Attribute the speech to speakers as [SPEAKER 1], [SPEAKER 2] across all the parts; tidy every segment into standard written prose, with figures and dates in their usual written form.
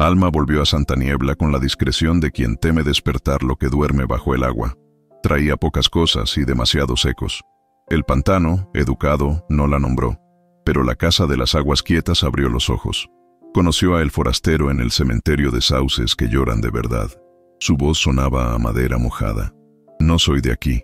[SPEAKER 1] Alma volvió a Santa Niebla con la discreción de quien teme despertar lo que duerme bajo el agua. Traía pocas cosas y demasiado secos. El pantano, educado, no la nombró, pero la casa de las aguas quietas abrió los ojos. Conoció a el forastero en el cementerio de sauces que lloran de verdad. Su voz sonaba a madera mojada. «No soy de aquí»,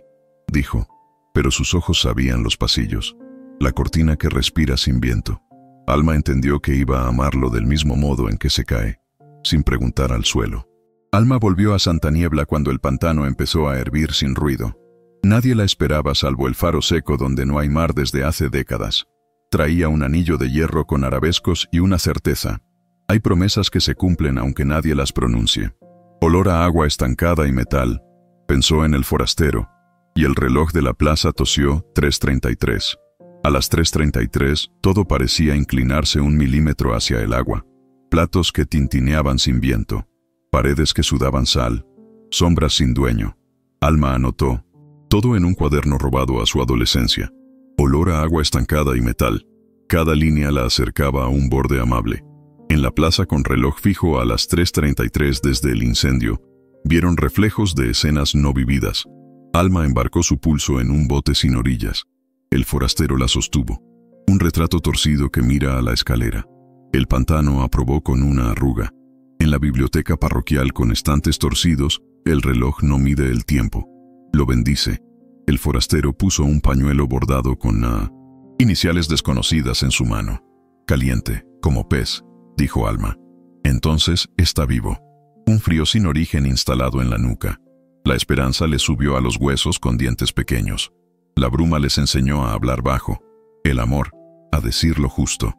[SPEAKER 1] dijo, pero sus ojos sabían los pasillos, la cortina que respira sin viento. Alma entendió que iba a amarlo del mismo modo en que se cae, sin preguntar al suelo. Alma volvió a Santa Niebla cuando el pantano empezó a hervir sin ruido. Nadie la esperaba salvo el faro seco donde no hay mar desde hace décadas. Traía un anillo de hierro con arabescos y una certeza. Hay promesas que se cumplen aunque nadie las pronuncie. Olor a agua estancada y metal. Pensó en el forastero, y el reloj de la plaza tosió 3:33. A las 3:33 todo parecía inclinarse 1 milímetro hacia el agua. Platos que tintineaban sin viento. Paredes que sudaban sal. Sombras sin dueño. Alma anotó. Todo en un cuaderno robado a su adolescencia. Olor a agua estancada y metal. Cada línea la acercaba a un borde amable. En la plaza con reloj fijo a las 3:33 desde el incendio, vieron reflejos de escenas no vividas. Alma embarcó su pulso en un bote sin orillas. El forastero la sostuvo. Un retrato torcido que mira a la escalera. El pantano aprobó con una arruga. En la biblioteca parroquial con estantes torcidos, el reloj no mide el tiempo. Lo bendice. El forastero puso un pañuelo bordado con iniciales desconocidas en su mano. «Caliente, como pez», dijo Alma. «Entonces está vivo». Un frío sin origen instalado en la nuca. La esperanza le subió a los huesos con dientes pequeños. La bruma les enseñó a hablar bajo. El amor, a decir lo justo.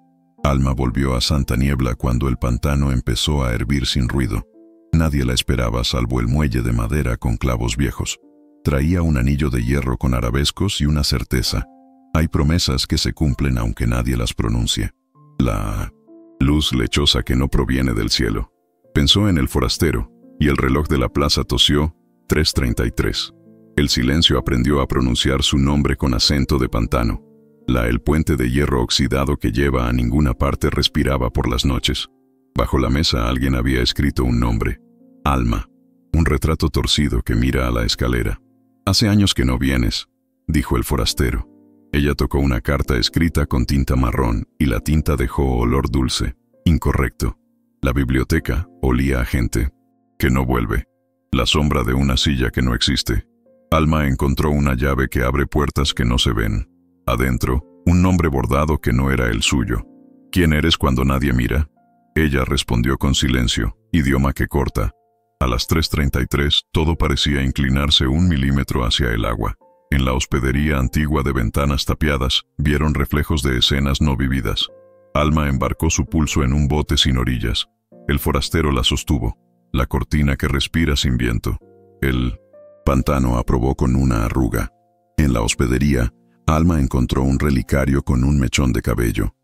[SPEAKER 1] Alma volvió a Santa Niebla cuando el pantano empezó a hervir sin ruido. Nadie la esperaba salvo el muelle de madera con clavos viejos. Traía un anillo de hierro con arabescos y una certeza. Hay promesas que se cumplen aunque nadie las pronuncie. La luz lechosa que no proviene del cielo. Pensó en el forastero, y el reloj de la plaza tosió 3:33. El silencio aprendió a pronunciar su nombre con acento de pantano. El puente de hierro oxidado que lleva a ninguna parte respiraba por las noches. Bajo la mesa alguien había escrito un nombre. Alma. Un retrato torcido que mira a la escalera. «Hace años que no vienes», dijo el forastero. Ella tocó una carta escrita con tinta marrón y la tinta dejó olor dulce. Incorrecto. La biblioteca olía a gente que no vuelve. La sombra de una silla que no existe. Alma encontró una llave que abre puertas que no se ven. Adentro, un nombre bordado que no era el suyo. «¿Quién eres cuando nadie mira?». Ella respondió con silencio, idioma que corta. A las 3:33 todo parecía inclinarse 1 milímetro hacia el agua. En la hospedería antigua de ventanas tapiadas, vieron reflejos de escenas no vividas. Alma embarcó su pulso en un bote sin orillas. El forastero la sostuvo. La cortina que respira sin viento. El pantano aprobó con una arruga. En la hospedería, Alma encontró un relicario con un mechón de cabello.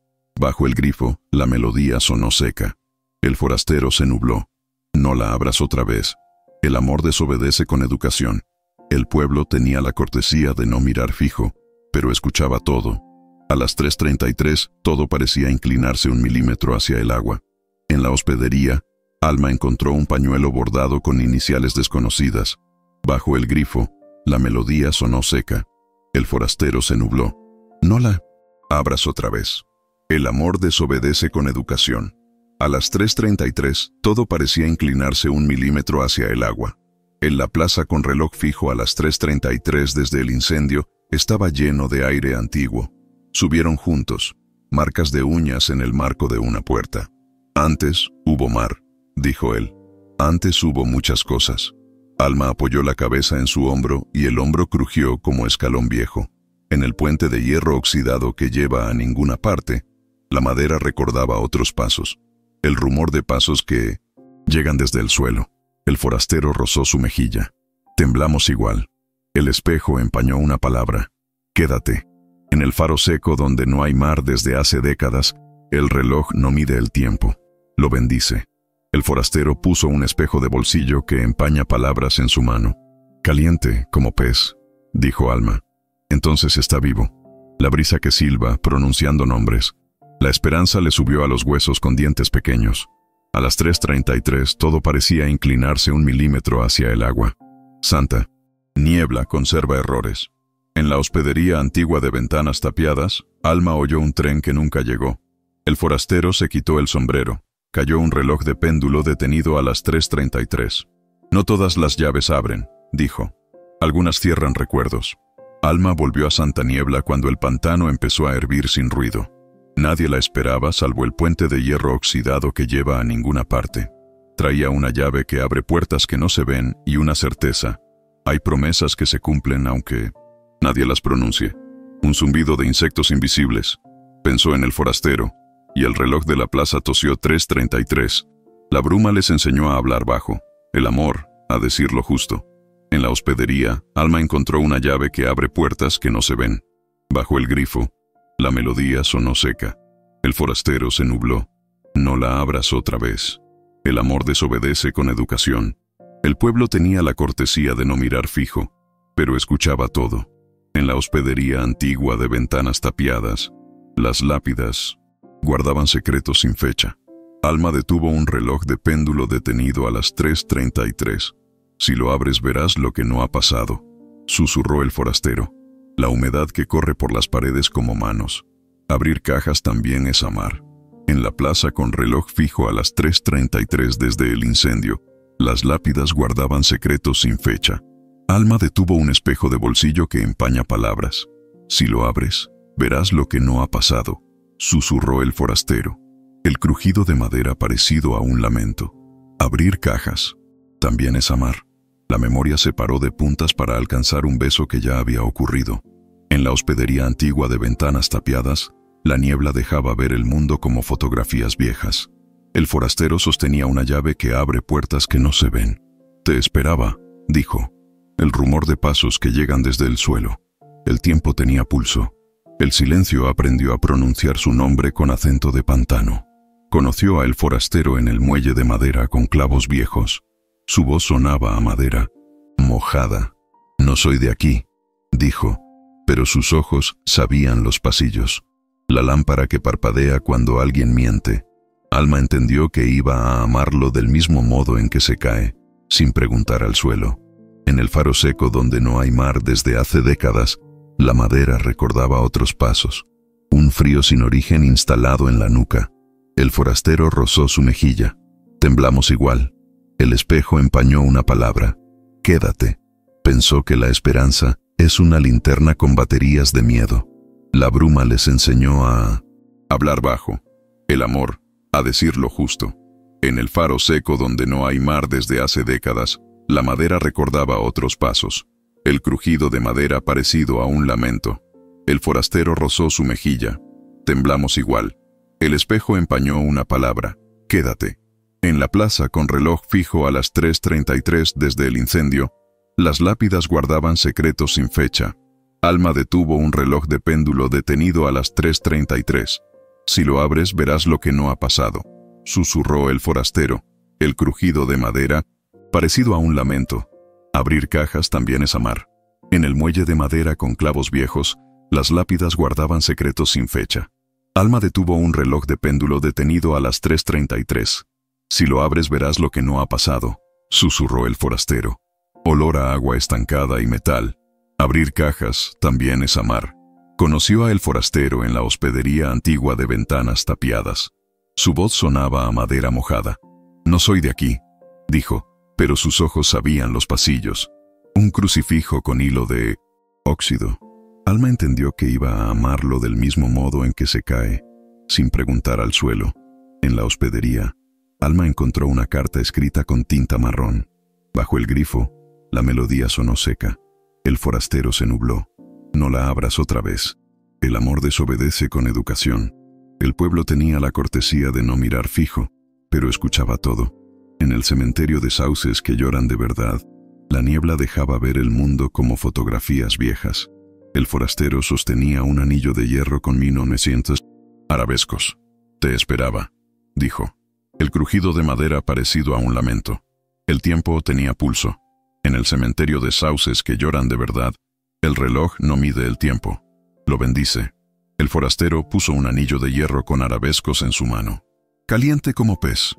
[SPEAKER 1] Bajo el grifo, la melodía sonó seca. El forastero se nubló. «No la abras otra vez». El amor desobedece con educación. El pueblo tenía la cortesía de no mirar fijo, pero escuchaba todo. A las 3:33 todo parecía inclinarse 1 milímetro hacia el agua. En la hospedería, Alma encontró un pañuelo bordado con iniciales desconocidas. Bajo el grifo, la melodía sonó seca. El forastero se nubló. «No la abras otra vez». El amor desobedece con educación. A las 3:33 todo parecía inclinarse 1 milímetro hacia el agua. En la plaza con reloj fijo a las 3:33 desde el incendio estaba lleno de aire antiguo. Subieron juntos, marcas de uñas en el marco de una puerta. «Antes hubo mar», dijo él. «Antes hubo muchas cosas». Alma apoyó la cabeza en su hombro y el hombro crujió como escalón viejo. En el puente de hierro oxidado que lleva a ninguna parte, la madera recordaba otros pasos. El rumor de pasos que llegan desde el suelo. El forastero rozó su mejilla. Temblamos igual. El espejo empañó una palabra. «Quédate». En el faro seco donde no hay mar desde hace décadas, el reloj no mide el tiempo. Lo bendice. El forastero puso un espejo de bolsillo que empaña palabras en su mano. «Caliente, como pez», dijo Alma. «Entonces está vivo». La brisa que silba, pronunciando nombres. La esperanza le subió a los huesos con dientes pequeños. A las 3:33 todo parecía inclinarse 1 milímetro hacia el agua. Santa niebla conserva errores. En la hospedería antigua de Ventanas Tapiadas, Alma oyó un tren que nunca llegó. El forastero se quitó el sombrero. Cayó un reloj de péndulo detenido a las 3:33. No todas las llaves abren, dijo. Algunas cierran recuerdos. Alma volvió a Santa Niebla cuando el pantano empezó a hervir sin ruido. Nadie la esperaba salvo el puente de hierro oxidado que lleva a ninguna parte. Traía una llave que abre puertas que no se ven y una certeza. Hay promesas que se cumplen aunque nadie las pronuncie. Un zumbido de insectos invisibles. Pensó en el forastero, y el reloj de la plaza tosió 3:33. La bruma les enseñó a hablar bajo, el amor, a decir lo justo. En la hospedería, Alma encontró una llave que abre puertas que no se ven. Bajo el grifo, la melodía sonó seca. El forastero se nubló. No la abras otra vez. El amor desobedece con educación. El pueblo tenía la cortesía de no mirar fijo, pero escuchaba todo. En la hospedería antigua de Ventanas Tapiadas, las lápidas guardaban secretos sin fecha. Alma detuvo un reloj de péndulo detenido a las 3:33. Si lo abres verás lo que no ha pasado, susurró el forastero. La humedad que corre por las paredes como manos. Abrir cajas también es amar. En la plaza con reloj fijo a las 3:33 desde el incendio, las lápidas guardaban secretos sin fecha. Alma detuvo un espejo de bolsillo que empaña palabras. Si lo abres, verás lo que no ha pasado, susurró el forastero. El crujido de madera parecido a un lamento. Abrir cajas también es amar. La memoria se paró de puntas para alcanzar un beso que ya había ocurrido. En la hospedería antigua de Ventanas Tapiadas, la niebla dejaba ver el mundo como fotografías viejas. El forastero sostenía una llave que abre puertas que no se ven. Te esperaba, dijo. El rumor de pasos que llegan desde el suelo. El tiempo tenía pulso. El silencio aprendió a pronunciar su nombre con acento de pantano. Conoció a el forastero en el muelle de madera con clavos viejos. Su voz sonaba a madera, mojada. No soy de aquí, dijo, pero sus ojos sabían los pasillos. La lámpara que parpadea cuando alguien miente. Alma entendió que iba a amarlo del mismo modo en que se cae, sin preguntar al suelo. En el faro seco donde no hay mar desde hace décadas, la madera recordaba otros pasos. Un frío sin origen instalado en la nuca. El forastero rozó su mejilla. Temblamos igual. El espejo empañó una palabra. Quédate. Pensó que la esperanza es una linterna con baterías de miedo. La bruma les enseñó a hablar bajo. El amor, a decir lo justo. En el faro seco donde no hay mar desde hace décadas, la madera recordaba otros pasos. El crujido de madera parecido a un lamento. El forastero rozó su mejilla. Temblamos igual. El espejo empañó una palabra. Quédate. En la plaza con reloj fijo a las 3:33 desde el incendio, las lápidas guardaban secretos sin fecha. Alma detuvo un reloj de péndulo detenido a las 3:33. Si lo abres verás lo que no ha pasado, susurró el forastero. El crujido de madera, parecido a un lamento. Abrir cajas también es amar. En el muelle de madera con clavos viejos, las lápidas guardaban secretos sin fecha. Alma detuvo un reloj de péndulo detenido a las 3:33. Si lo abres verás lo que no ha pasado, susurró el forastero. Olor a agua estancada y metal. Abrir cajas también es amar. Conoció a el forastero en la hospedería antigua de Ventanas Tapiadas. Su voz sonaba a madera mojada. No soy de aquí, dijo, pero sus ojos sabían los pasillos. Un crucifijo con hilo de óxido. Alma entendió que iba a amarlo del mismo modo en que se cae, sin preguntar al suelo. En la hospedería, Alma encontró una carta escrita con tinta marrón. Bajo el grifo, la melodía sonó seca. El forastero se nubló. No la abras otra vez. El amor desobedece con educación. El pueblo tenía la cortesía de no mirar fijo, pero escuchaba todo. En el cementerio de sauces que lloran de verdad, la niebla dejaba ver el mundo como fotografías viejas. El forastero sostenía un anillo de hierro con 1900 arabescos. Te esperaba, dijo. El crujido de madera parecido a un lamento. El tiempo tenía pulso. En el cementerio de sauces que lloran de verdad, el reloj no mide el tiempo. Lo bendice. El forastero puso un anillo de hierro con arabescos en su mano. Caliente como pez.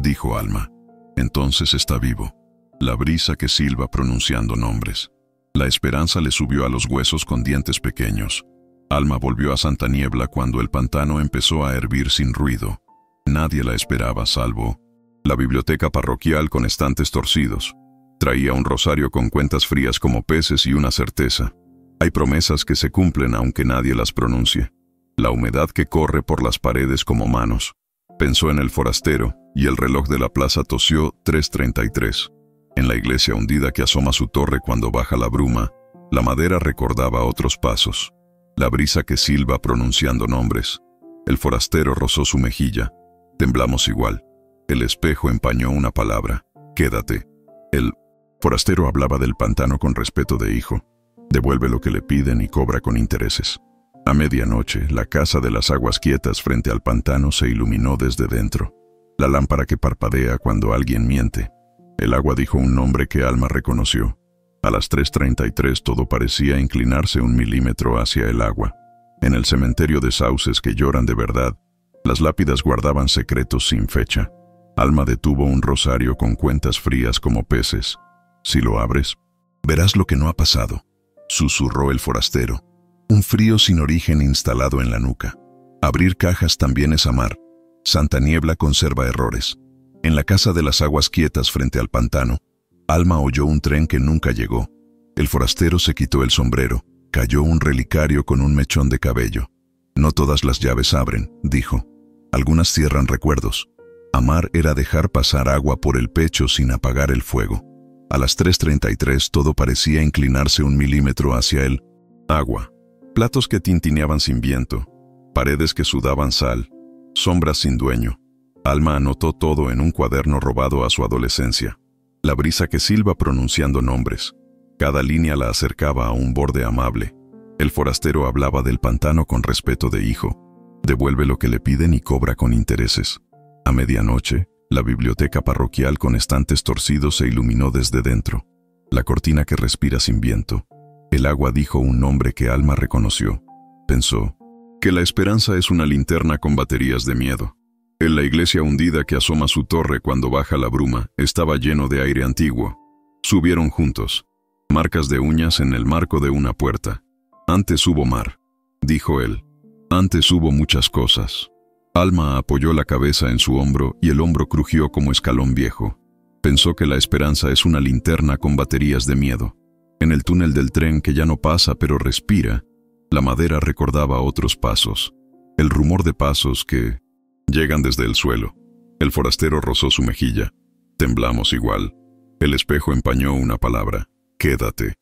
[SPEAKER 1] dijo Alma. Entonces está vivo. La brisa que silba pronunciando nombres. La esperanza le subió a los huesos con dientes pequeños. Alma volvió a Santa Niebla cuando el pantano empezó a hervir sin ruido. Nadie la esperaba salvo la biblioteca parroquial con estantes torcidos. Traía un rosario con cuentas frías como peces y una certeza. Hay promesas que se cumplen aunque nadie las pronuncie. La humedad que corre por las paredes como manos. Pensó en el forastero, y el reloj de la plaza tosió 3:33. En la iglesia hundida que asoma su torre cuando baja la bruma, la madera recordaba otros pasos. La brisa que silba pronunciando nombres. El forastero rozó su mejilla. Temblamos igual. El espejo empañó una palabra. Quédate. El forastero hablaba del pantano con respeto de hijo. Devuelve lo que le piden y cobra con intereses. A medianoche, la casa de las aguas quietas frente al pantano se iluminó desde dentro. La lámpara que parpadea cuando alguien miente. El agua dijo un nombre que Alma reconoció. A las 3:33 todo parecía inclinarse 1 milímetro hacia el agua. En el cementerio de sauces que lloran de verdad, las lápidas guardaban secretos sin fecha. Alma detuvo un rosario con cuentas frías como peces. Si lo abres, verás lo que no ha pasado, susurró el forastero. Un frío sin origen instalado en la nuca. Abrir cajas también es amar. Santa Niebla conserva errores. En la casa de las aguas quietas frente al pantano, Alma oyó un tren que nunca llegó. El forastero se quitó el sombrero. Cayó un relicario con un mechón de cabello. No todas las llaves abren, dijo. Algunas cierran recuerdos. Amar era dejar pasar agua por el pecho sin apagar el fuego. A las 3:33 todo parecía inclinarse 1 milímetro hacia el agua. Platos que tintineaban sin viento, paredes que sudaban sal, sombras sin dueño. Alma anotó todo en un cuaderno robado a su adolescencia. La brisa que silba pronunciando nombres. Cada línea la acercaba a un borde amable. El forastero hablaba del pantano con respeto de hijo. Devuelve lo que le piden y cobra con intereses. A medianoche, la biblioteca parroquial con estantes torcidos se iluminó desde dentro. La cortina que respira sin viento. El agua dijo un nombre que Alma reconoció. Pensó que la esperanza es una linterna con baterías de miedo. En la iglesia hundida que asoma su torre cuando baja la bruma, estaba lleno de aire antiguo. Subieron juntos. Marcas de uñas en el marco de una puerta. Antes hubo mar, dijo él. Antes hubo muchas cosas. Alma apoyó la cabeza en su hombro y el hombro crujió como escalón viejo. Pensó que la esperanza es una linterna con baterías de miedo. En el túnel del tren que ya no pasa pero respira, la madera recordaba otros pasos. El rumor de pasos que llegan desde el suelo. El forastero rozó su mejilla. Temblamos igual. El espejo empañó una palabra. Quédate.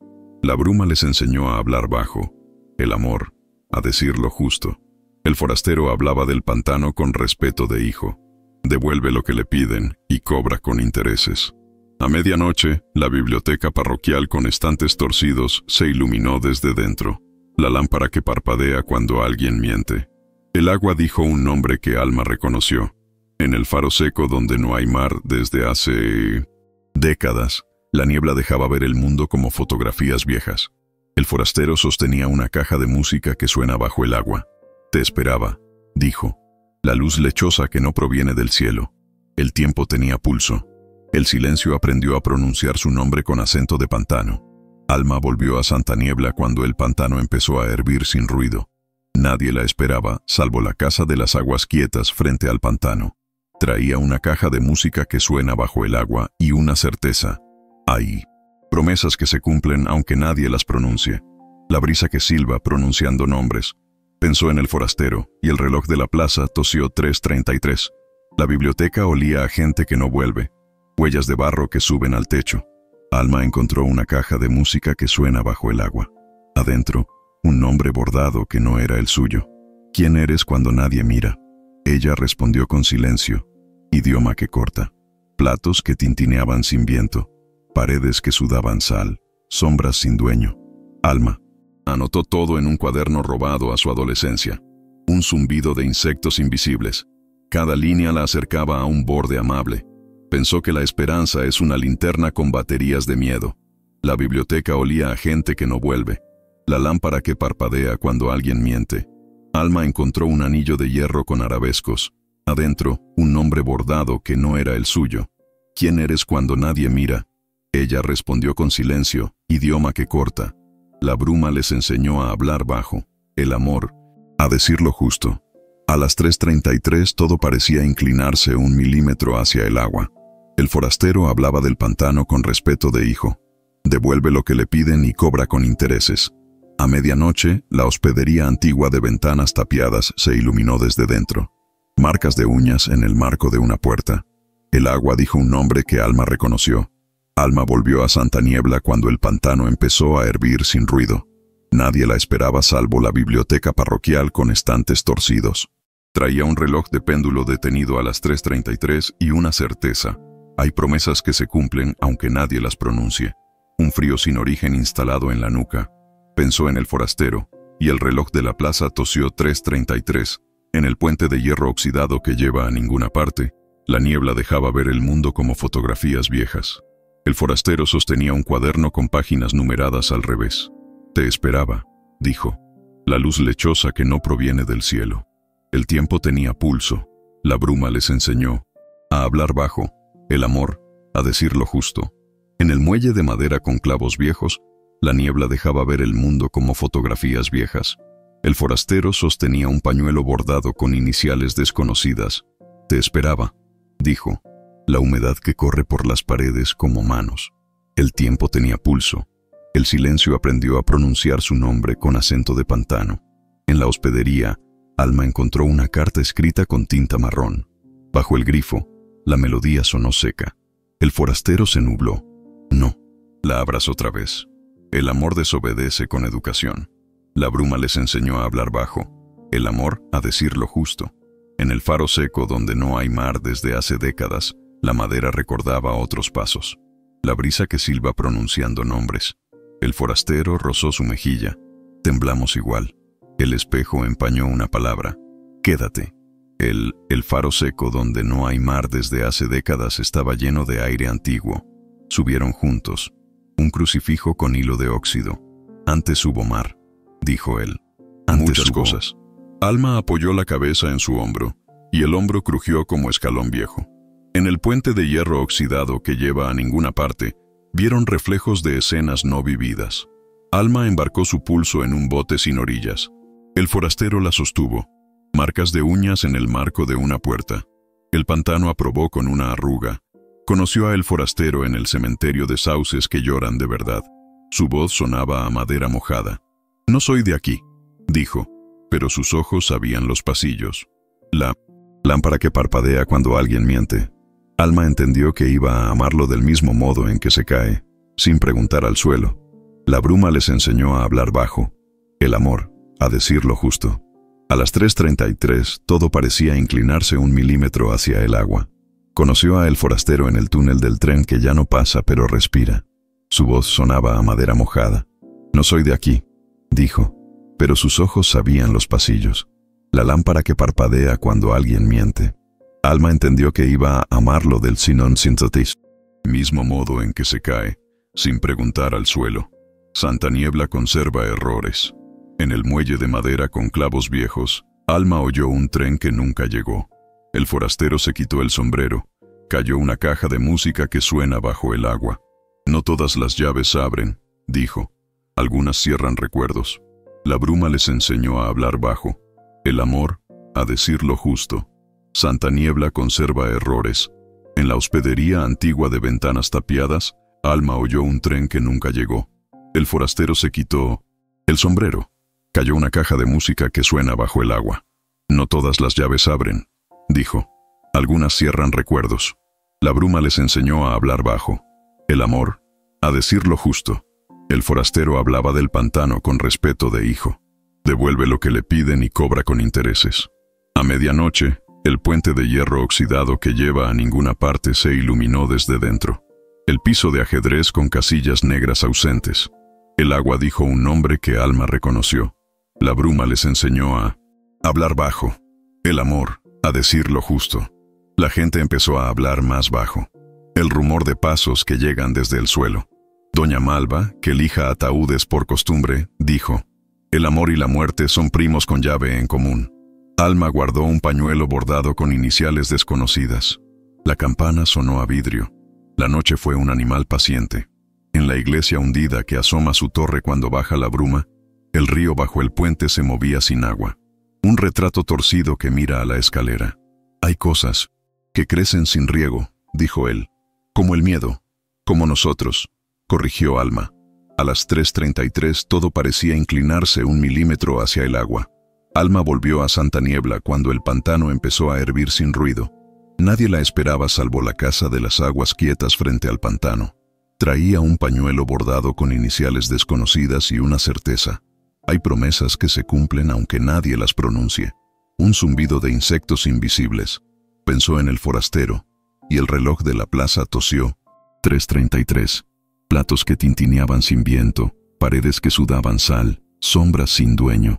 [SPEAKER 1] La bruma les enseñó a hablar bajo. El amor, a decir lo justo. El forastero hablaba del pantano con respeto de hijo. Devuelve lo que le piden y cobra con intereses. A medianoche, la biblioteca parroquial con estantes torcidos se iluminó desde dentro. La lámpara que parpadea cuando alguien miente. El agua dijo un nombre que Alma reconoció. En el faro seco donde no hay mar desde hace décadas, la niebla dejaba ver el mundo como fotografías viejas. El forastero sostenía una caja de música que suena bajo el agua. Te esperaba, dijo. La luz lechosa que no proviene del cielo. El tiempo tenía pulso. El silencio aprendió a pronunciar su nombre con acento de pantano. Alma volvió a Santa Niebla cuando el pantano empezó a hervir sin ruido. Nadie la esperaba, salvo la casa de las aguas quietas frente al pantano. Traía una caja de música que suena bajo el agua y una certeza. Ahí. Promesas que se cumplen aunque nadie las pronuncie. La brisa que silba pronunciando nombres. Pensó en el forastero, y el reloj de la plaza tosió 3:33. La biblioteca olía a gente que no vuelve. Huellas de barro que suben al techo. Alma encontró una caja de música que suena bajo el agua. Adentro, un nombre bordado que no era el suyo. ¿Quién eres cuando nadie mira? Ella respondió con silencio. Idioma que corta. Platos que tintineaban sin viento. Paredes que sudaban sal. Sombras sin dueño. Alma. Anotó todo en un cuaderno robado a su adolescencia. Un zumbido de insectos invisibles. Cada línea la acercaba a un borde amable. Pensó que la esperanza es una linterna con baterías de miedo. La biblioteca olía a gente que no vuelve. La lámpara que parpadea cuando alguien miente. Alma encontró un anillo de hierro con arabescos. Adentro, un nombre bordado que no era el suyo. ¿Quién eres cuando nadie mira? Ella respondió con silencio, idioma que corta. La bruma les enseñó a hablar bajo, el amor, a decir lo justo. A las 3:33 todo parecía inclinarse 1 milímetro hacia el agua. El forastero hablaba del pantano con respeto de hijo. Devuelve lo que le piden y cobra con intereses. A medianoche, la hospedería antigua de ventanas tapiadas se iluminó desde dentro. Marcas de uñas en el marco de una puerta. El agua dijo un nombre que Alma reconoció. Alma volvió a Santa Niebla cuando el pantano empezó a hervir sin ruido. Nadie la esperaba salvo la biblioteca parroquial con estantes torcidos. Traía un reloj de péndulo detenido a las 3:33 y una certeza. Hay promesas que se cumplen aunque nadie las pronuncie. Un frío sin origen instalado en la nuca. Pensó en el forastero, y el reloj de la plaza tosió 3:33. En el puente de hierro oxidado que lleva a ninguna parte, la niebla dejaba ver el mundo como fotografías viejas. El forastero sostenía un cuaderno con páginas numeradas al revés. Te esperaba, dijo. La luz lechosa que no proviene del cielo. El tiempo tenía pulso. La bruma les enseñó a hablar bajo, el amor, a decir lo justo. En el muelle de madera con clavos viejos, la niebla dejaba ver el mundo como fotografías viejas. El forastero sostenía un pañuelo bordado con iniciales desconocidas. Te esperaba, dijo. La humedad que corre por las paredes como manos. El tiempo tenía pulso. El silencio aprendió a pronunciar su nombre con acento de pantano. En la hospedería, Alma encontró una carta escrita con tinta marrón. Bajo el grifo, la melodía sonó seca. El forastero se nubló. No, la abrazó otra vez. El amor desobedece con educación. La bruma les enseñó a hablar bajo. El amor a decir lo justo. En el faro seco donde no hay mar desde hace décadas, la madera recordaba otros pasos. La brisa que silba pronunciando nombres. El forastero rozó su mejilla. Temblamos igual. El espejo empañó una palabra. Quédate. El faro seco donde no hay mar desde hace décadas estaba lleno de aire antiguo. Subieron juntos. Un crucifijo con hilo de óxido. Antes hubo mar, dijo él. Muchas cosas. Alma apoyó la cabeza en su hombro, y el hombro crujió como escalón viejo. En el puente de hierro oxidado que lleva a ninguna parte, vieron reflejos de escenas no vividas. Alma embarcó su pulso en un bote sin orillas. El forastero la sostuvo. Marcas de uñas en el marco de una puerta. El pantano aprobó con una arruga. Conoció a el forastero en el cementerio de sauces que lloran de verdad. Su voz sonaba a madera mojada. No soy de aquí, dijo, pero sus ojos sabían los pasillos. La lámpara que parpadea cuando alguien miente. Alma entendió que iba a amarlo del mismo modo en que se cae, sin preguntar al suelo. La bruma les enseñó a hablar bajo, el amor, a decir lo justo. A las 3:33 todo parecía inclinarse 1 milímetro hacia el agua. Conoció a el forastero en el túnel del tren que ya no pasa pero respira. Su voz sonaba a madera mojada. No soy de aquí, dijo, pero sus ojos sabían los pasillos. La lámpara que parpadea cuando alguien miente. Alma entendió que iba a amarlo del sinon sintotis. Mismo modo en que se cae, sin preguntar al suelo. Santa Niebla conserva errores. En el muelle de madera con clavos viejos, Alma oyó un tren que nunca llegó. El forastero se quitó el sombrero. Cayó una caja de música que suena bajo el agua. No todas las llaves abren, dijo. Algunas cierran recuerdos. La bruma les enseñó a hablar bajo. El amor, a decir lo justo. Santa Niebla conserva errores. En la hospedería antigua de ventanas tapiadas, Alma oyó un tren que nunca llegó. El forastero se quitó el sombrero. Cayó una caja de música que suena bajo el agua. No todas las llaves abren, dijo. Algunas cierran recuerdos. La bruma les enseñó a hablar bajo. El amor, a decir lo justo. El forastero hablaba del pantano con respeto de hijo. Devuelve lo que le piden y cobra con intereses. A medianoche, el puente de hierro oxidado que lleva a ninguna parte se iluminó desde dentro. El piso de ajedrez con casillas negras ausentes. El agua dijo un nombre que Alma reconoció. La bruma les enseñó a hablar bajo. El amor, a decir lo justo. La gente empezó a hablar más bajo. El rumor de pasos que llegan desde el suelo. Doña Malva, que lija ataúdes por costumbre, dijo: el amor y la muerte son primos con llave en común. Alma guardó un pañuelo bordado con iniciales desconocidas. La campana sonó a vidrio. La noche fue un animal paciente. En la iglesia hundida que asoma su torre cuando baja la bruma, el río bajo el puente se movía sin agua. Un retrato torcido que mira a la escalera. Hay cosas que crecen sin riego, dijo él. Como el miedo. Como nosotros, corrigió Alma. A las 3:33 todo parecía inclinarse 1 milímetro hacia el agua. Alma volvió a Santa Niebla cuando el pantano empezó a hervir sin ruido. Nadie la esperaba salvo la casa de las aguas quietas frente al pantano. Traía un pañuelo bordado con iniciales desconocidas y una certeza. Hay promesas que se cumplen aunque nadie las pronuncie. Un zumbido de insectos invisibles. Pensó en el forastero, y el reloj de la plaza tosió. 3:33. Platos que tintineaban sin viento, paredes que sudaban sal, sombras sin dueño.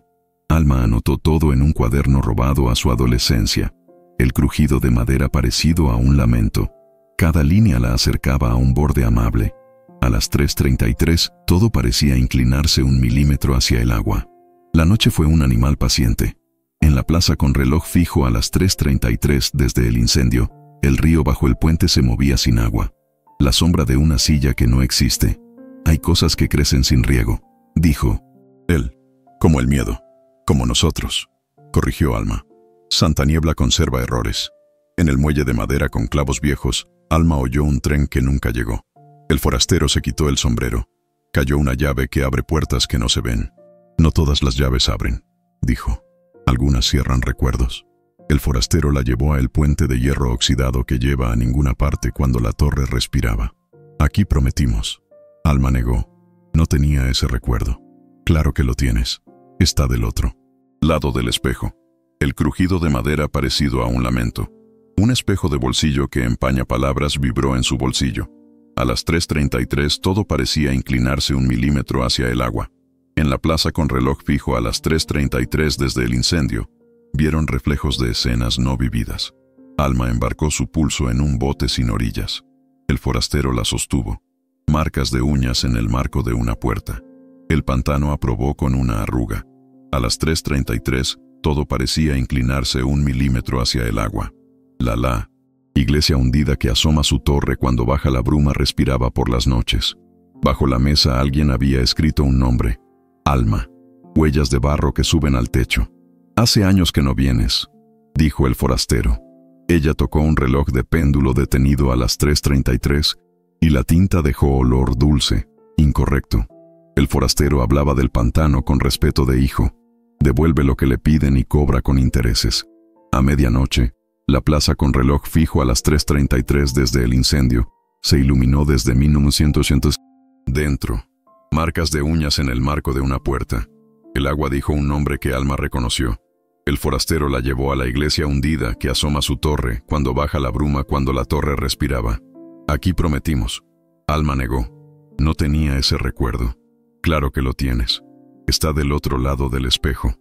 [SPEAKER 1] Alma anotó todo en un cuaderno robado a su adolescencia. El crujido de madera parecido a un lamento. Cada línea la acercaba a un borde amable. A las 3:33 todo parecía inclinarse 1 milímetro hacia el agua. La noche fue un animal paciente. En la plaza con reloj fijo a las 3:33 desde el incendio, el río bajo el puente se movía sin agua. La sombra de una silla que no existe. Hay cosas que crecen sin riego, dijo él. Como el miedo. Como nosotros, corrigió Alma. Santa Niebla conserva errores. En el muelle de madera con clavos viejos, Alma oyó un tren que nunca llegó. El forastero se quitó el sombrero. Cayó una llave que abre puertas que no se ven. No todas las llaves abren, dijo. Algunas cierran recuerdos. El forastero la llevó a el puente de hierro oxidado que lleva a ninguna parte cuando la torre respiraba. Aquí prometimos. Alma negó. No tenía ese recuerdo. Claro que lo tienes. Está del otro lado del espejo. El crujido de madera parecido a un lamento. Un espejo de bolsillo que empaña palabras vibró en su bolsillo. A las 3:33 todo parecía inclinarse 1 milímetro hacia el agua. En la plaza con reloj fijo a las 3:33 desde el incendio, vieron reflejos de escenas no vividas. Alma embarcó su pulso en un bote sin orillas. El forastero la sostuvo. Marcas de uñas en el marco de una puerta. El pantano aprobó con una arruga. A las 3:33 todo parecía inclinarse 1 milímetro hacia el agua. La iglesia hundida que asoma su torre cuando baja la bruma respiraba por las noches. Bajo la mesa alguien había escrito un nombre. Alma. Huellas de barro que suben al techo. Hace años que no vienes, dijo el forastero. Ella tocó un reloj de péndulo detenido a las 3:33 y la tinta dejó olor dulce, incorrecto. El forastero hablaba del pantano con respeto de hijo. Devuelve lo que le piden y cobra con intereses. A medianoche, la plaza con reloj fijo a las 3:33 desde el incendio se iluminó desde 1900. Dentro, marcas de uñas en el marco de una puerta. El agua dijo un nombre que Alma reconoció. El forastero la llevó a la iglesia hundida que asoma su torre cuando baja la bruma cuando la torre respiraba. Aquí prometimos. Alma negó. No tenía ese recuerdo. Claro que lo tienes. Está del otro lado del espejo.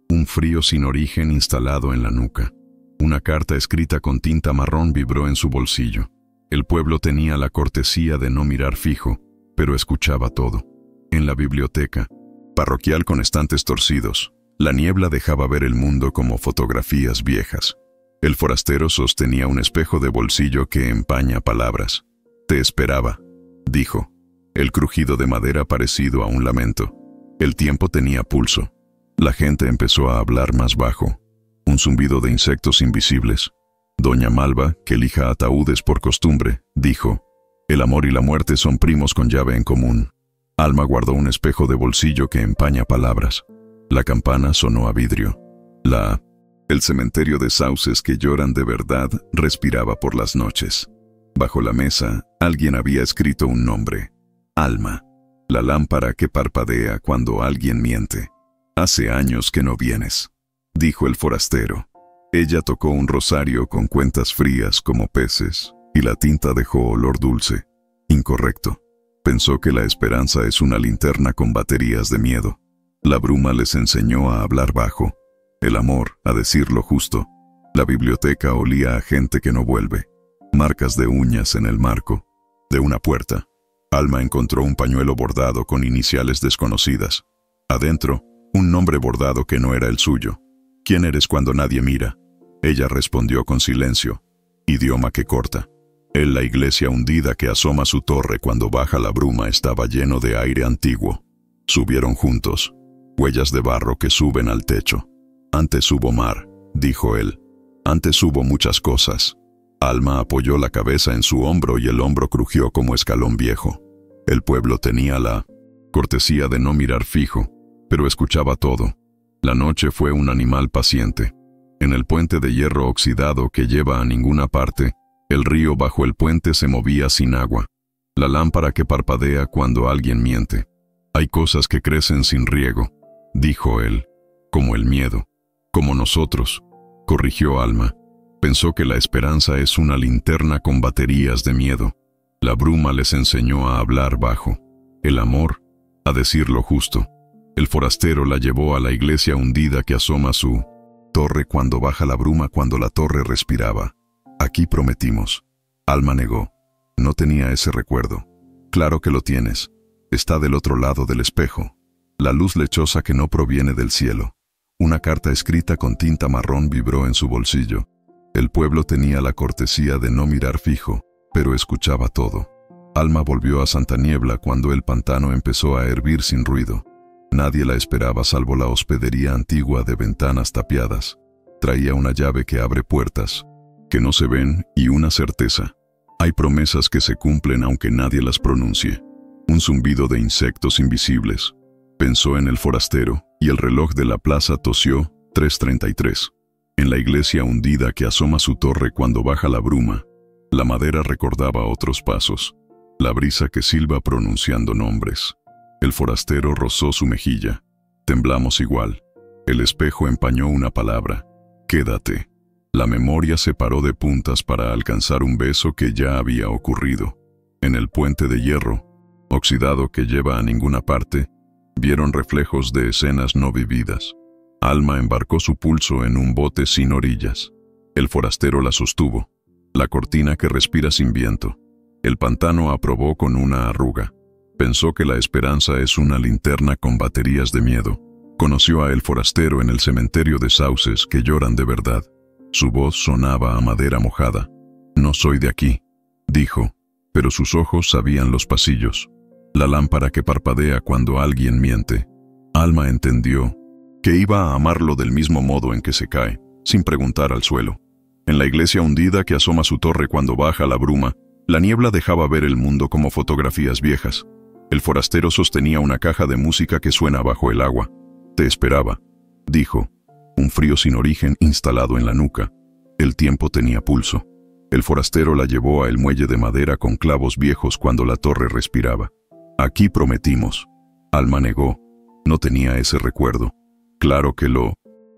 [SPEAKER 1] Un frío sin origen instalado en la nuca. Una carta escrita con tinta marrón vibró en su bolsillo. El pueblo tenía la cortesía de no mirar fijo, pero escuchaba todo. En la biblioteca, parroquial con estantes torcidos, la niebla dejaba ver el mundo como fotografías viejas. El forastero sostenía un espejo de bolsillo que empaña palabras. Te esperaba, dijo. El crujido de madera parecido a un lamento. El tiempo tenía pulso. La gente empezó a hablar más bajo. Un zumbido de insectos invisibles. Doña Malva, que lija ataúdes por costumbre, dijo: el amor y la muerte son primos con llave en común. Alma guardó un espejo de bolsillo que empaña palabras. La campana sonó a vidrio. El cementerio de sauces que lloran de verdad respiraba por las noches. Bajo la mesa, alguien había escrito un nombre. Alma. La lámpara que parpadea cuando alguien miente. Hace años que no vienes, dijo el forastero. Ella tocó un rosario con cuentas frías como peces, y la tinta dejó olor dulce. Incorrecto. Pensó que la esperanza es una linterna con baterías de miedo. La bruma les enseñó a hablar bajo. El amor, a decir lo justo. La biblioteca olía a gente que no vuelve. Marcas de uñas en el marco de una puerta. Alma encontró un pañuelo bordado con iniciales desconocidas. Adentro, un nombre bordado que no era el suyo. ¿Quién eres cuando nadie mira? Ella respondió con silencio. Idioma que corta. En la iglesia hundida que asoma su torre cuando baja la bruma estaba lleno de aire antiguo. Subieron juntos. Huellas de barro que suben al techo. Antes hubo mar, dijo él. Antes hubo muchas cosas. Alma apoyó la cabeza en su hombro y el hombro crujió como escalón viejo. El pueblo tenía la cortesía de no mirar fijo, pero escuchaba todo. La noche fue un animal paciente. En el puente de hierro oxidado que lleva a ninguna parte, el río bajo el puente se movía sin agua. La lámpara que parpadea cuando alguien miente. Hay cosas que crecen sin riego, dijo él, como el miedo, como nosotros, corrigió Alma. Pensó que la esperanza es una linterna con baterías de miedo. La bruma les enseñó a hablar bajo. El amor, a decir lo justo. El forastero la llevó a la iglesia hundida que asoma su torre cuando baja la bruma cuando la torre respiraba. Aquí prometimos. Alma negó. No tenía ese recuerdo. Claro que lo tienes. Está del otro lado del espejo. La luz lechosa que no proviene del cielo. Una carta escrita con tinta marrón vibró en su bolsillo. El pueblo tenía la cortesía de no mirar fijo, pero escuchaba todo. Alma volvió a Santa Niebla cuando el pantano empezó a hervir sin ruido. Nadie la esperaba salvo la hospedería antigua de ventanas tapiadas. Traía una llave que abre puertas, que no se ven, y una certeza. Hay promesas que se cumplen aunque nadie las pronuncie. Un zumbido de insectos invisibles. Pensó en el forastero, y el reloj de la plaza tosió, 3:33. En la iglesia hundida que asoma su torre cuando baja la bruma, la madera recordaba otros pasos. La brisa que silba pronunciando nombres. El forastero rozó su mejilla. Temblamos igual. El espejo empañó una palabra. Quédate. La memoria se paró de puntas para alcanzar un beso que ya había ocurrido. En el puente de hierro, oxidado que lleva a ninguna parte, vieron reflejos de escenas no vividas. Alma embarcó su pulso en un bote sin orillas. El forastero la sostuvo. La cortina que respira sin viento. El pantano aprobó con una arruga. Pensó que la esperanza es una linterna con baterías de miedo. Conoció a el forastero en el cementerio de sauces que lloran de verdad. Su voz sonaba a madera mojada. No soy de aquí, dijo, pero sus ojos sabían los pasillos. La lámpara que parpadea cuando alguien miente. Alma entendió que iba a amarlo del mismo modo en que se cae, sin preguntar al suelo. En la iglesia hundida que asoma su torre cuando baja la bruma, la niebla dejaba ver el mundo como fotografías viejas. El forastero sostenía una caja de música que suena bajo el agua. Te esperaba, dijo, un frío sin origen instalado en la nuca. El tiempo tenía pulso. El forastero la llevó a el muelle de madera con clavos viejos cuando la torre respiraba. Aquí prometimos. Alma negó. No tenía ese recuerdo. Claro que lo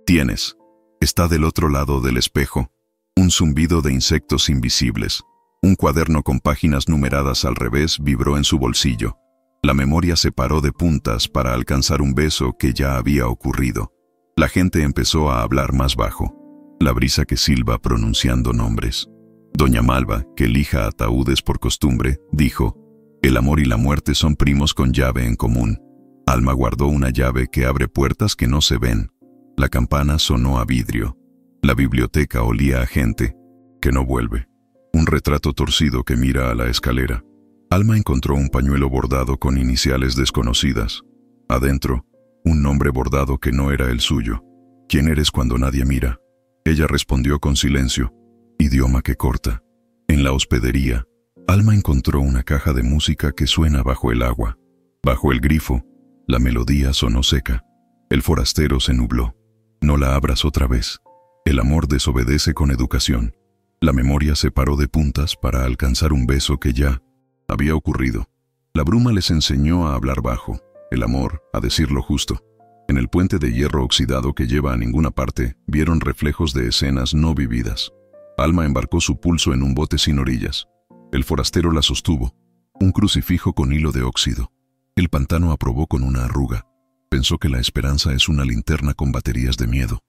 [SPEAKER 1] tienes. Está del otro lado del espejo. Un zumbido de insectos invisibles. Un cuaderno con páginas numeradas al revés vibró en su bolsillo. La memoria se paró de puntas para alcanzar un beso que ya había ocurrido. La gente empezó a hablar más bajo. La brisa que silba pronunciando nombres. Doña Malva, que lija ataúdes por costumbre, dijo, el amor y la muerte son primos con llave en común. Alma guardó una llave que abre puertas que no se ven. La campana sonó a vidrio. La biblioteca olía a gente que no vuelve. Un retrato torcido que mira a la escalera. Alma encontró un pañuelo bordado con iniciales desconocidas. Adentro, un nombre bordado que no era el suyo. ¿Quién eres cuando nadie mira? Ella respondió con silencio. Idioma que corta. En la hospedería, Alma encontró una caja de música que suena bajo el agua. Bajo el grifo, la melodía sonó seca. El forastero se nubló. No la abras otra vez. El amor desobedece con educación. La memoria se paró de puntas para alcanzar un beso que ya había ocurrido. La bruma les enseñó a hablar bajo. El amor, a decir lo justo. En el puente de hierro oxidado que lleva a ninguna parte, vieron reflejos de escenas no vividas. Alma embarcó su pulso en un bote sin orillas. El forastero la sostuvo. Un crucifijo con hilo de óxido. El pantano aprobó con una arruga. Pensó que la esperanza es una linterna con baterías de miedo.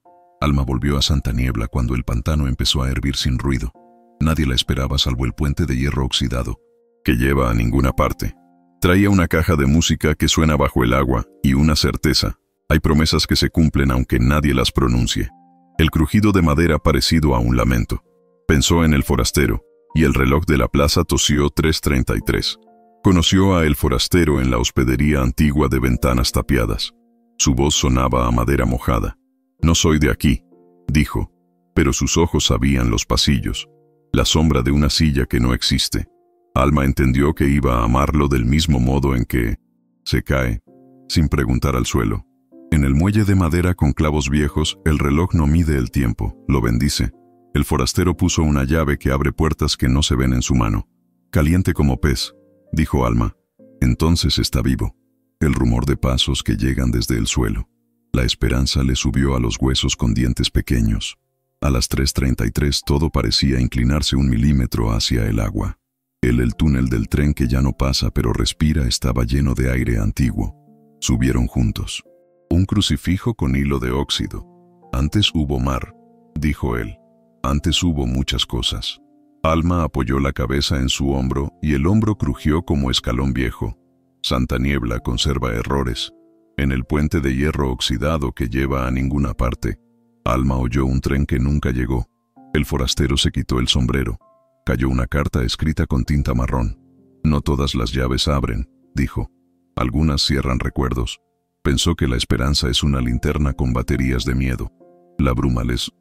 [SPEAKER 1] Alma volvió a Santa Niebla cuando el pantano empezó a hervir sin ruido. Nadie la esperaba salvo el puente de hierro oxidado, que lleva a ninguna parte. Traía una caja de música que suena bajo el agua y una certeza. Hay promesas que se cumplen aunque nadie las pronuncie. El crujido de madera parecido a un lamento. Pensó en el forastero, y el reloj de la plaza tosió 3:33. Conoció a el forastero en la hospedería antigua de ventanas tapiadas. Su voz sonaba a madera mojada. «No soy de aquí», dijo, pero sus ojos sabían los pasillos, la sombra de una silla que no existe. Alma entendió que iba a amarlo del mismo modo en que se cae, sin preguntar al suelo. En el muelle de madera con clavos viejos, el reloj no mide el tiempo, lo bendice. El forastero puso una llave que abre puertas que no se ven en su mano. «Caliente como pez», dijo Alma. «Entonces está vivo». El rumor de pasos que llegan desde el suelo. La esperanza le subió a los huesos con dientes pequeños. A las 3:33 todo parecía inclinarse 1 milímetro hacia el agua. El túnel del tren que ya no pasa pero respira estaba lleno de aire antiguo. Subieron juntos. «Un crucifijo con hilo de óxido. Antes hubo mar», dijo él. «Antes hubo muchas cosas». Alma apoyó la cabeza en su hombro y el hombro crujió como escalón viejo. Santa Niebla conserva errores. En el puente de hierro oxidado que lleva a ninguna parte, Alma oyó un tren que nunca llegó. El forastero se quitó el sombrero. Cayó una carta escrita con tinta marrón. «No todas las llaves abren», dijo. «Algunas cierran recuerdos». Pensó que la esperanza es una linterna con baterías de miedo. La bruma les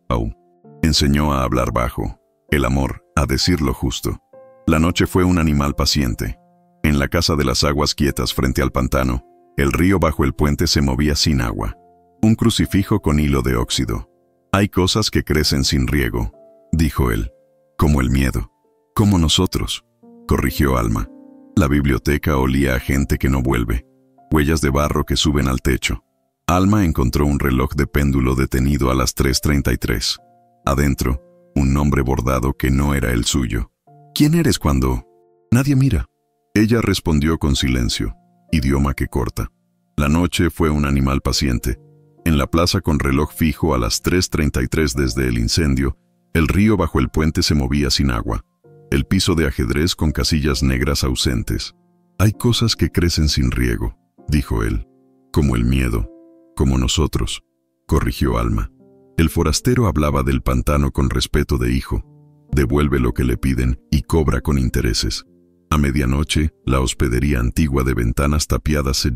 [SPEAKER 1] enseñó a hablar bajo. El amor, a decir lo justo. La noche fue un animal paciente. En la casa de las aguas quietas frente al pantano, el río bajo el puente se movía sin agua. Un crucifijo con hilo de óxido. «Hay cosas que crecen sin riego», dijo él. «Como el miedo. Como nosotros», corrigió Alma. La biblioteca olía a gente que no vuelve. Huellas de barro que suben al techo. Alma encontró un reloj de péndulo detenido a las 3:33. Adentro, un nombre bordado que no era el suyo. «¿Quién eres cuando nadie mira?». Ella respondió con silencio, idioma que corta. La noche fue un animal paciente. En la plaza con reloj fijo a las 3:33 desde el incendio, el río bajo el puente se movía sin agua. El piso de ajedrez con casillas negras ausentes. «Hay cosas que crecen sin riego», dijo él. «Como el miedo. Como nosotros», corrigió Alma. El forastero hablaba del pantano con respeto de hijo. Devuelve lo que le piden y cobra con intereses. A medianoche, la hospedería antigua de ventanas tapiadas se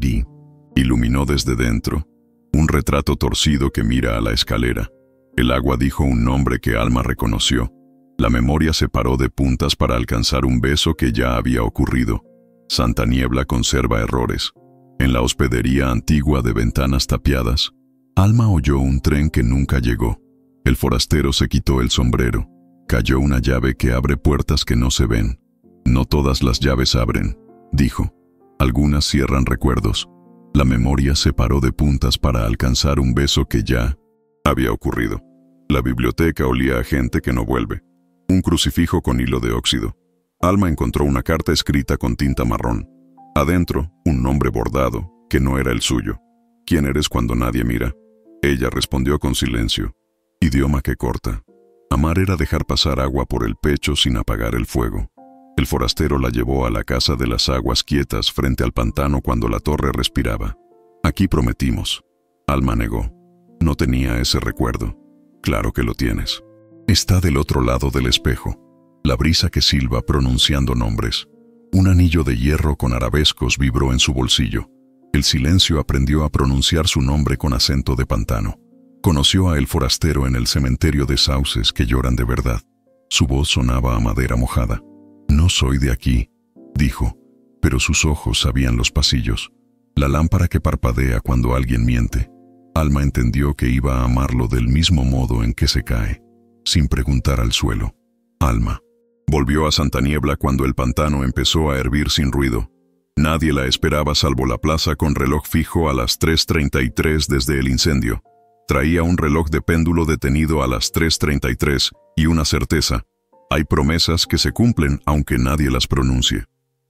[SPEAKER 1] iluminó desde dentro. Un retrato torcido que mira a la escalera. El agua dijo un nombre que Alma reconoció. La memoria se paró de puntas para alcanzar un beso que ya había ocurrido. Santa Niebla conserva errores. En la hospedería antigua de ventanas tapiadas, Alma oyó un tren que nunca llegó. El forastero se quitó el sombrero. Cayó una llave que abre puertas que no se ven. «No todas las llaves abren», dijo. «Algunas cierran recuerdos». La memoria se paró de puntas para alcanzar un beso que ya había ocurrido. La biblioteca olía a gente que no vuelve. Un crucifijo con hilo de óxido. Alma encontró una carta escrita con tinta marrón. Adentro, un nombre bordado, que no era el suyo. «¿Quién eres cuando nadie mira?». Ella respondió con silencio, idioma que corta. Amar era dejar pasar agua por el pecho sin apagar el fuego. El forastero la llevó a la casa de las aguas quietas frente al pantano cuando la torre respiraba. «Aquí prometimos». Alma negó. «No tenía ese recuerdo». «Claro que lo tienes. Está del otro lado del espejo». La brisa que silba pronunciando nombres. Un anillo de hierro con arabescos vibró en su bolsillo. El silencio aprendió a pronunciar su nombre con acento de pantano. Conoció a el forastero en el cementerio de sauces que lloran de verdad. Su voz sonaba a madera mojada. «No soy de aquí», dijo, pero sus ojos sabían los pasillos. La lámpara que parpadea cuando alguien miente. Alma entendió que iba a amarlo del mismo modo en que se cae, sin preguntar al suelo. Alma. Volvió a Santa Niebla cuando el pantano empezó a hervir sin ruido. Nadie la esperaba salvo la plaza con reloj fijo a las 3:33 desde el incendio. Traía un reloj de péndulo detenido a las 3:33 y una certeza. Hay promesas que se cumplen aunque nadie las pronuncie.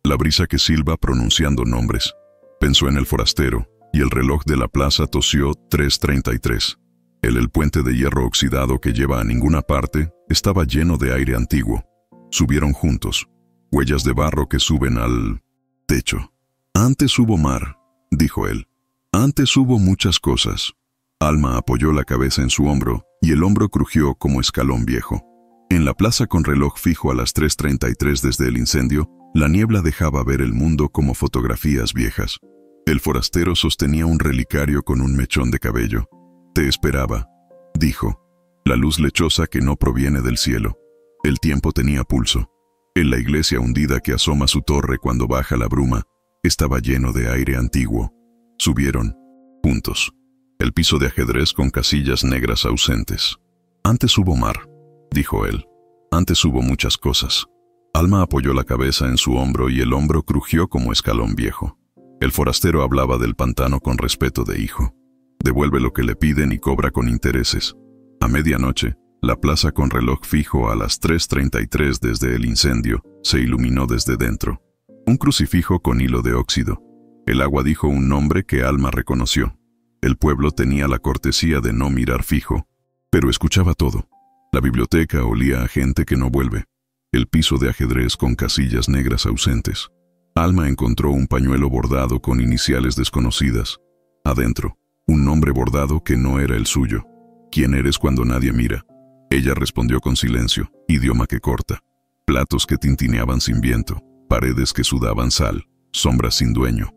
[SPEAKER 1] La brisa que silba pronunciando nombres. Pensó en el forastero, y el reloj de la plaza tosió 3:33. El puente de hierro oxidado que lleva a ninguna parte estaba lleno de aire antiguo. Subieron juntos. Huellas de barro que suben al techo. «Antes hubo mar», dijo él. «Antes hubo muchas cosas». Alma apoyó la cabeza en su hombro y el hombro crujió como escalón viejo. En la plaza con reloj fijo a las 3:33 desde el incendio, la niebla dejaba ver el mundo como fotografías viejas. El forastero sostenía un relicario con un mechón de cabello. «Te esperaba», dijo. La luz lechosa que no proviene del cielo. El tiempo tenía pulso. En la iglesia hundida que asoma su torre cuando baja la bruma, estaba lleno de aire antiguo. Subieron, juntos, el piso de ajedrez con casillas negras ausentes. «Antes hubo mar», dijo él. «Antes hubo muchas cosas». Alma apoyó la cabeza en su hombro y el hombro crujió como escalón viejo. El forastero hablaba del pantano con respeto de hijo. Devuelve lo que le piden y cobra con intereses. A medianoche, la plaza con reloj fijo a las 3:33 desde el incendio se iluminó desde dentro. Un crucifijo con hilo de óxido. El agua dijo un nombre que Alma reconoció. El pueblo tenía la cortesía de no mirar fijo, pero escuchaba todo. La biblioteca olía a gente que no vuelve. El piso de ajedrez con casillas negras ausentes. Alma encontró un pañuelo bordado con iniciales desconocidas. Adentro, un nombre bordado que no era el suyo. «¿Quién eres cuando nadie mira?». Ella respondió con silencio, idioma que corta. Platos que tintineaban sin viento, paredes que sudaban sal, sombras sin dueño.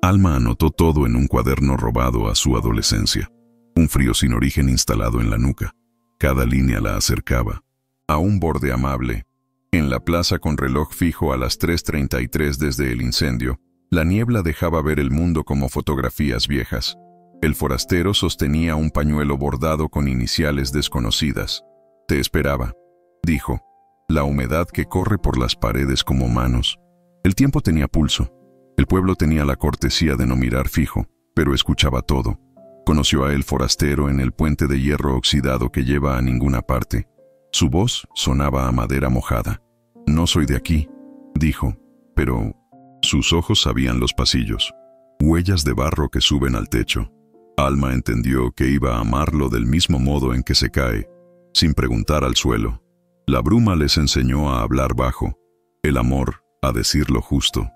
[SPEAKER 1] Alma anotó todo en un cuaderno robado a su adolescencia. Un frío sin origen instalado en la nuca. Cada línea la acercaba a un borde amable. En la plaza con reloj fijo a las 3:33 desde el incendio, la niebla dejaba ver el mundo como fotografías viejas. El forastero sostenía un pañuelo bordado con iniciales desconocidas. «Te esperaba», dijo. La humedad que corre por las paredes como manos. El tiempo tenía pulso. El pueblo tenía la cortesía de no mirar fijo, pero escuchaba todo. Conoció a el forastero en el puente de hierro oxidado que lleva a ninguna parte. Su voz sonaba a madera mojada. «No soy de aquí», dijo, pero sus ojos sabían los pasillos. Huellas de barro que suben al techo. Alma entendió que iba a amarlo del mismo modo en que se cae, sin preguntar al suelo. La bruma les enseñó a hablar bajo. El amor, a decir lo justo.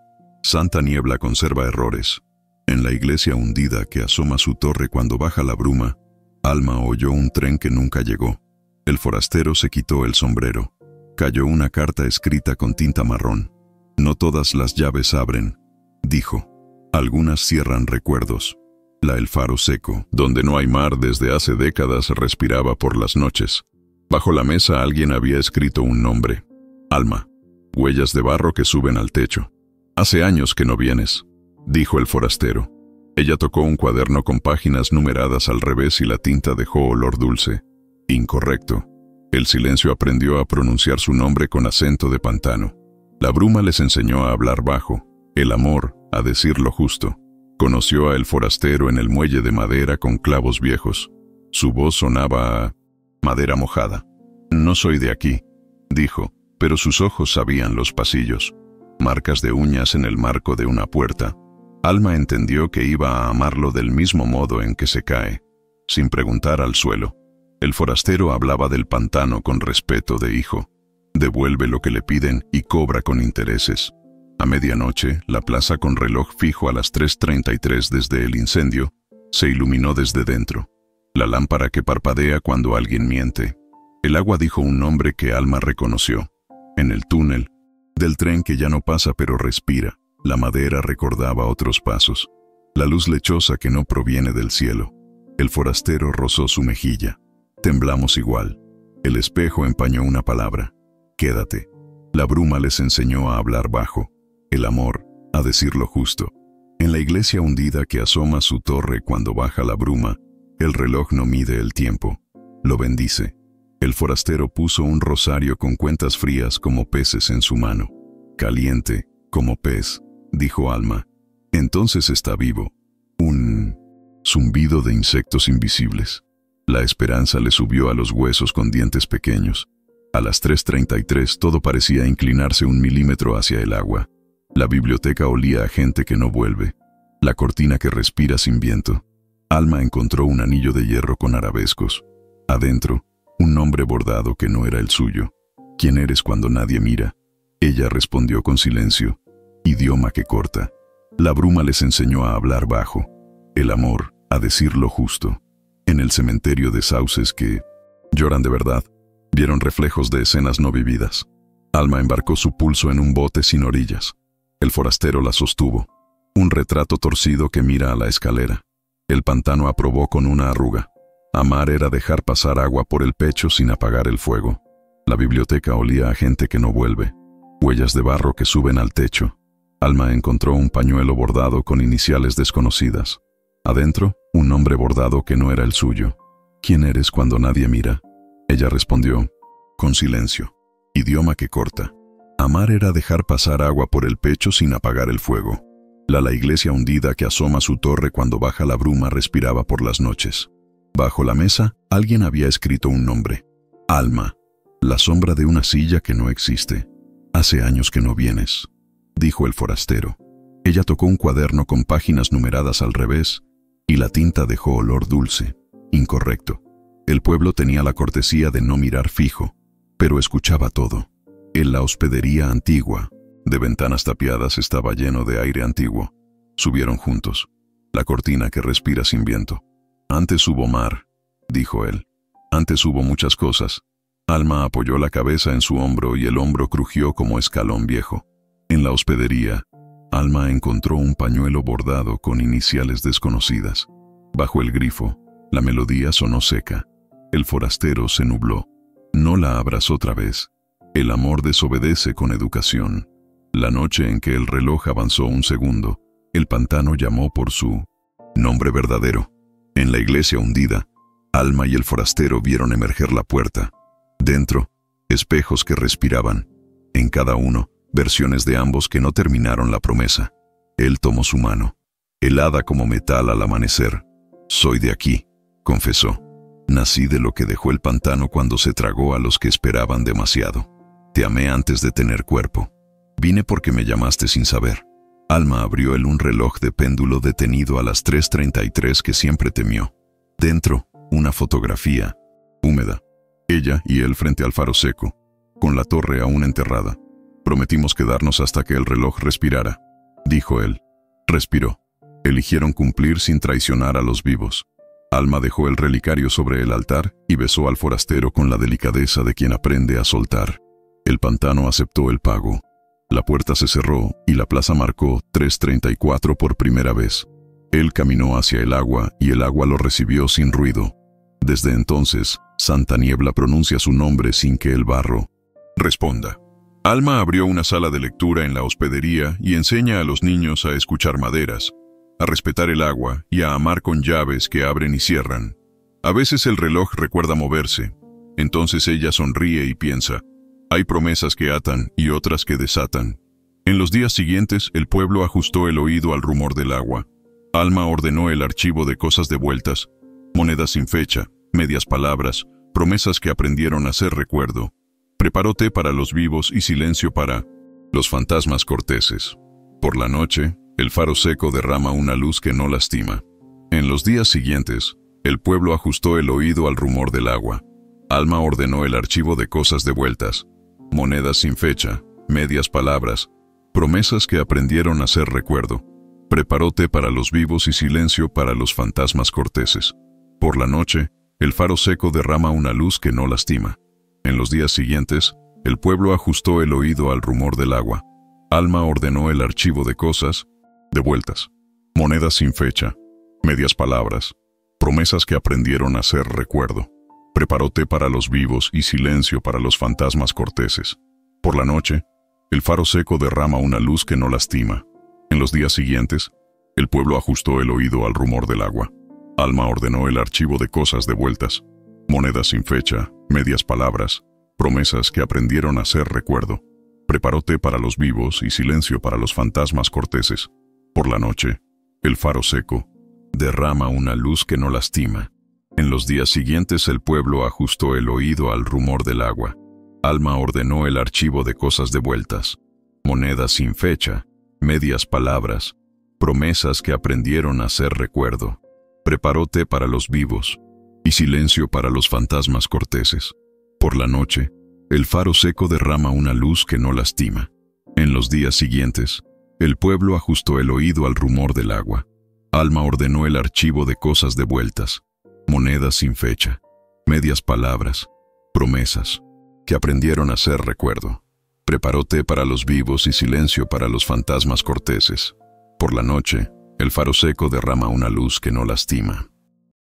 [SPEAKER 1] Santa niebla conserva errores. En la iglesia hundida que asoma su torre cuando baja la bruma, Alma oyó un tren que nunca llegó. El forastero se quitó el sombrero. Cayó una carta escrita con tinta marrón. «No todas las llaves abren», dijo. «Algunas cierran recuerdos». El faro seco, donde no hay mar desde hace décadas, respiraba por las noches. Bajo la mesa alguien había escrito un nombre. «Alma». Huellas de barro que suben al techo. «Hace años que no vienes», dijo el forastero. Ella tocó un cuaderno con páginas numeradas al revés y la tinta dejó olor dulce. Incorrecto. El silencio aprendió a pronunciar su nombre con acento de pantano. La bruma les enseñó a hablar bajo, el amor, a decir lo justo. Conoció a el forastero en el muelle de madera con clavos viejos. Su voz sonaba a madera mojada. «No soy de aquí», dijo, pero sus ojos sabían los pasillos. Marcas de uñas en el marco de una puerta. Alma entendió que iba a amarlo del mismo modo en que se cae, sin preguntar al suelo. El forastero hablaba del pantano con respeto de hijo. Devuelve lo que le piden y cobra con intereses. A medianoche, la plaza con reloj fijo a las 3:33 desde el incendio se iluminó desde dentro. La lámpara que parpadea cuando alguien miente. El agua dijo un nombre que Alma reconoció. En el túnel del tren que ya no pasa pero respira, la madera recordaba otros pasos. La luz lechosa que no proviene del cielo. El forastero rozó su mejilla. Temblamos igual. El espejo empañó una palabra. «Quédate». La bruma les enseñó a hablar bajo. El amor, a decir lo justo. En la iglesia hundida que asoma su torre cuando baja la bruma, el reloj no mide el tiempo. Lo bendice. El forastero puso un rosario con cuentas frías como peces en su mano. «Caliente, como pez», dijo Alma. «Entonces está vivo». Un zumbido de insectos invisibles. La esperanza le subió a los huesos con dientes pequeños. A las 3:33 todo parecía inclinarse 1 milímetro hacia el agua. La biblioteca olía a gente que no vuelve. La cortina que respira sin viento. Alma encontró un anillo de hierro con arabescos. Adentro, un nombre bordado que no era el suyo. «¿Quién eres cuando nadie mira?». Ella respondió con silencio. Idioma que corta. La bruma les enseñó a hablar bajo. El amor, a decir lo justo. En el cementerio de sauces que lloran de verdad, vieron reflejos de escenas no vividas. Alma embarcó su pulso en un bote sin orillas. El forastero la sostuvo. Un retrato torcido que mira a la escalera. El pantano aprobó con una arruga. Amar era dejar pasar agua por el pecho sin apagar el fuego. La biblioteca olía a gente que no vuelve. Huellas de barro que suben al techo. Alma encontró un pañuelo bordado con iniciales desconocidas. Adentro, un nombre bordado que no era el suyo. ¿Quién eres cuando nadie mira? Ella respondió, con silencio. Idioma que corta. Amar era dejar pasar agua por el pecho sin apagar el fuego. La iglesia hundida que asoma su torre cuando baja la bruma respiraba por las noches. Bajo la mesa, alguien había escrito un nombre. Alma, la sombra de una silla que no existe. Hace años que no vienes, dijo el forastero. Ella tocó un cuaderno con páginas numeradas al revés, y la tinta dejó olor dulce, incorrecto. El pueblo tenía la cortesía de no mirar fijo, pero escuchaba todo. En la hospedería antigua, de ventanas tapiadas, estaba lleno de aire antiguo. Subieron juntos. La cortina que respira sin viento. Antes hubo mar, dijo él. Antes hubo muchas cosas. Alma apoyó la cabeza en su hombro y el hombro crujió como escalón viejo. En la hospedería, Alma encontró un pañuelo bordado con iniciales desconocidas. Bajo el grifo, la melodía sonó seca. El forastero se nubló. No la abras otra vez. El amor desobedece con educación. La noche en que el reloj avanzó un segundo, el pantano llamó por su nombre verdadero. En la iglesia hundida, Alma y el forastero vieron emerger la puerta. Dentro, espejos que respiraban. En cada uno, versiones de ambos que no terminaron la promesa. Él tomó su mano, helada como metal al amanecer. Soy de aquí, confesó. Nací de lo que dejó el pantano cuando se tragó a los que esperaban demasiado. Te amé antes de tener cuerpo. Vine porque me llamaste sin saber. Alma abrió un reloj de péndulo detenido a las 3:33 que siempre temió. Dentro, una fotografía, húmeda. Ella y él frente al faro seco, con la torre aún enterrada. Prometimos quedarnos hasta que el reloj respirara, dijo él. Respiró. Eligieron cumplir sin traicionar a los vivos. Alma dejó el relicario sobre el altar y besó al forastero con la delicadeza de quien aprende a soltar. El pantano aceptó el pago. La puerta se cerró y la plaza marcó 3:34 por primera vez. Él caminó hacia el agua y el agua lo recibió sin ruido. Desde entonces, Santa Niebla pronuncia su nombre sin que el barro responda. Alma abrió una sala de lectura en la hospedería y enseña a los niños a escuchar maderas, a respetar el agua y a amar con llaves que abren y cierran. A veces el reloj recuerda moverse. Entonces ella sonríe y piensa, hay promesas que atan y otras que desatan. En los días siguientes, el pueblo ajustó el oído al rumor del agua. Alma ordenó el archivo de cosas devueltas, monedas sin fecha, medias palabras, promesas que aprendieron a ser recuerdo. Preparó té para los vivos y silencio para los fantasmas corteses. Por la noche, el faro seco derrama una luz que no lastima. En los días siguientes, el pueblo ajustó el oído al rumor del agua. Alma ordenó el archivo de cosas devueltas, monedas sin fecha, medias palabras, promesas que aprendieron a ser recuerdo. Preparó té para los vivos y silencio para los fantasmas corteses. Por la noche, el faro seco derrama una luz que no lastima. En los días siguientes, el pueblo ajustó el oído al rumor del agua. Alma ordenó el archivo de cosas devueltas, monedas sin fecha, medias palabras, promesas que aprendieron a ser recuerdo. Preparó té para los vivos y silencio para los fantasmas corteses. Por la noche, el faro seco derrama una luz que no lastima. En los días siguientes, el pueblo ajustó el oído al rumor del agua. Alma ordenó el archivo de cosas devueltas, monedas sin fecha, medias palabras, promesas que aprendieron a ser recuerdo. Preparó té para los vivos y silencio para los fantasmas corteses. Por la noche, el faro seco derrama una luz que no lastima. En los días siguientes el pueblo ajustó el oído al rumor del agua. Alma ordenó el archivo de cosas devueltas, monedas sin fecha, medias palabras, promesas que aprendieron a ser recuerdo. Preparó té para los vivos y silencio para los fantasmas corteses. Por la noche, el faro seco derrama una luz que no lastima. En los días siguientes, el pueblo ajustó el oído al rumor del agua. Alma ordenó el archivo de cosas devueltas, monedas sin fecha, medias palabras, promesas, que aprendieron a ser recuerdo. Preparó té para los vivos y silencio para los fantasmas corteses. Por la noche, el faro seco derrama una luz que no lastima.